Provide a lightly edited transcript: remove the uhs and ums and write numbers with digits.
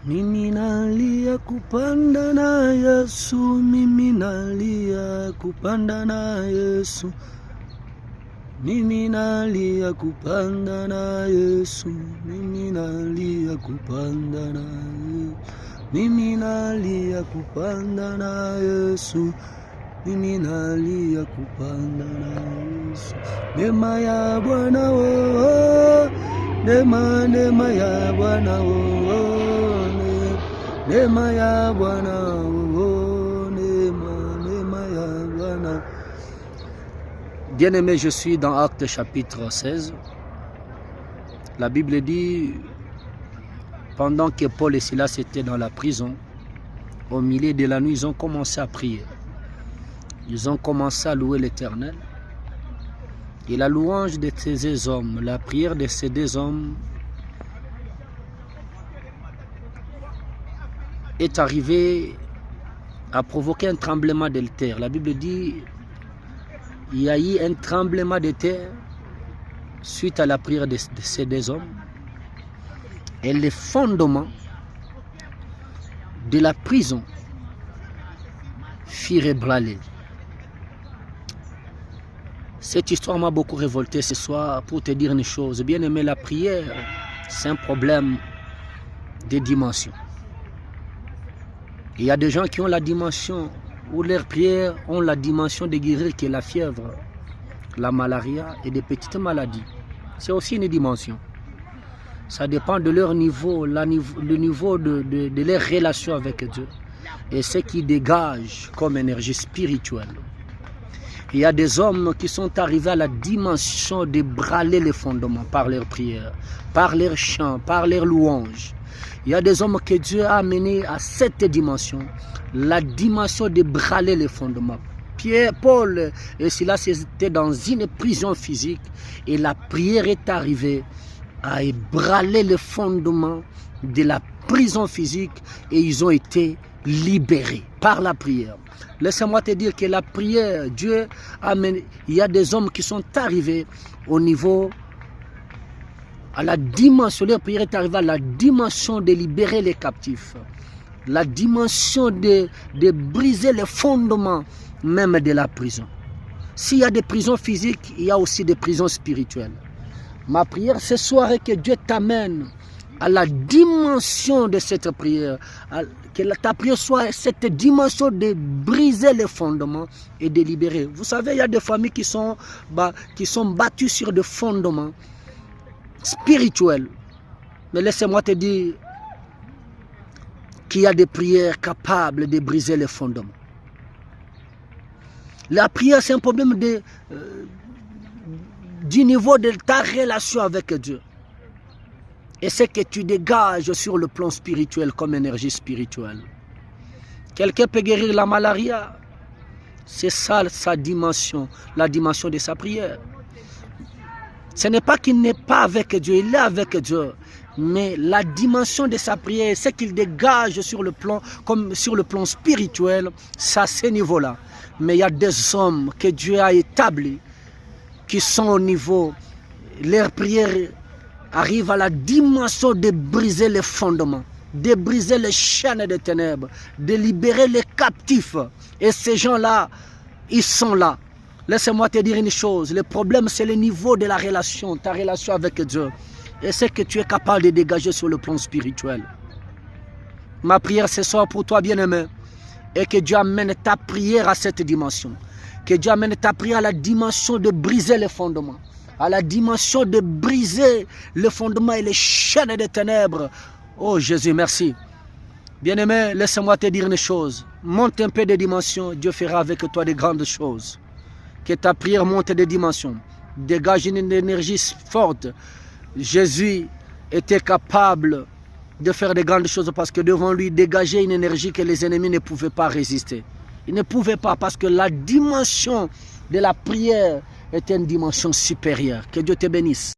Mimi nalia kupanda na Yesu, mimi nalia kupanda na Yesu. Mimi nalia kupanda na Yesu, mimi nalia kupanda na Yesu. Mimi nalia kupanda na Yesu, mimi nalia kupanda na Yesu. Neema ya Bwana oh, neema ya Bwana oh. Neema ya Bwana oh, neema ya Bwana. Bien-aimé, je suis dans Actes chapitre 16. La Bible dit, pendant que Paul et Silas étaient dans la prison, au milieu de la nuit, ils ont commencé à prier. Ils ont commencé à louer l'Éternel. Et la louange de ces deux hommes, la prière de ces deux hommes est arrivée à provoquer un tremblement de terre. La Bible dit, il y a eu un tremblement de terre suite à la prière de ces deux hommes. Et les fondements de la prison furent ébranlés. Cette histoire m'a beaucoup révolté ce soir pour te dire une chose. Bien aimé, la prière, c'est un problème de dimension. Il y a des gens qui ont la dimension, où leurs prières ont la dimension de guérir que la fièvre, la malaria et des petites maladies. C'est aussi une dimension. Ça dépend de leur niveau, le niveau de leur relation avec Dieu et ce qui dégage comme énergie spirituelle. Il y a des hommes qui sont arrivés à la dimension de brûler les fondements par leurs prières, par leurs chants, par leurs louanges. Il y a des hommes que Dieu a amenés à cette dimension, la dimension de brûler les fondements. Pierre, Paul et Silas étaient dans une prison physique et la prière est arrivée à ébranler les fondements de la prison physique et ils ont été libérés par la prière. Laisse-moi te dire que la prière, Dieu amène, il y a des hommes qui sont arrivés au niveau, à la dimension, leur prière est arrivée à la dimension de libérer les captifs, la dimension de briser les fondements même de la prison. S'il y a des prisons physiques, il y a aussi des prisons spirituelles. Ma prière ce soir est que Dieu t'amène à la dimension de cette prière, que ta prière soit cette dimension de briser les fondements et de libérer. Vous savez, il y a des familles qui sont battues sur des fondements spirituels. Mais laissez-moi te dire qu'il y a des prières capables de briser les fondements. La prière, c'est un problème du niveau de ta relation avec Dieu. Et ce que tu dégages sur le plan spirituel comme énergie spirituelle. Quelqu'un peut guérir la malaria. C'est ça sa dimension, la dimension de sa prière. Ce n'est pas qu'il n'est pas avec Dieu, il est avec Dieu. Mais la dimension de sa prière, ce qu'il dégage sur le plan, comme sur le plan spirituel, c'est à ce niveau-là. Mais il y a des hommes que Dieu a établis qui sont au niveau, leur prière arrive à la dimension de briser les fondements, de briser les chaînes des ténèbres, de libérer les captifs. Et ces gens-là, ils sont là. Laisse-moi te dire une chose, le problème c'est le niveau de la relation, ta relation avec Dieu. Et ce que tu es capable de dégager sur le plan spirituel. Ma prière ce soir pour toi bien-aimé, et que Dieu amène ta prière à cette dimension. Que Dieu amène ta prière à la dimension de briser les fondements. À la dimension de briser les fondements et les chaînes des ténèbres. Oh Jésus, merci. Bien-aimé, laisse-moi te dire une chose. Monte un peu de dimension, Dieu fera avec toi de grandes choses. Que ta prière monte de dimension. Dégage une énergie forte. Jésus était capable de faire de grandes choses parce que devant lui dégageait une énergie que les ennemis ne pouvaient pas résister. Ils ne pouvaient pas parce que la dimension de la prière est une dimension supérieure. Que Dieu te bénisse.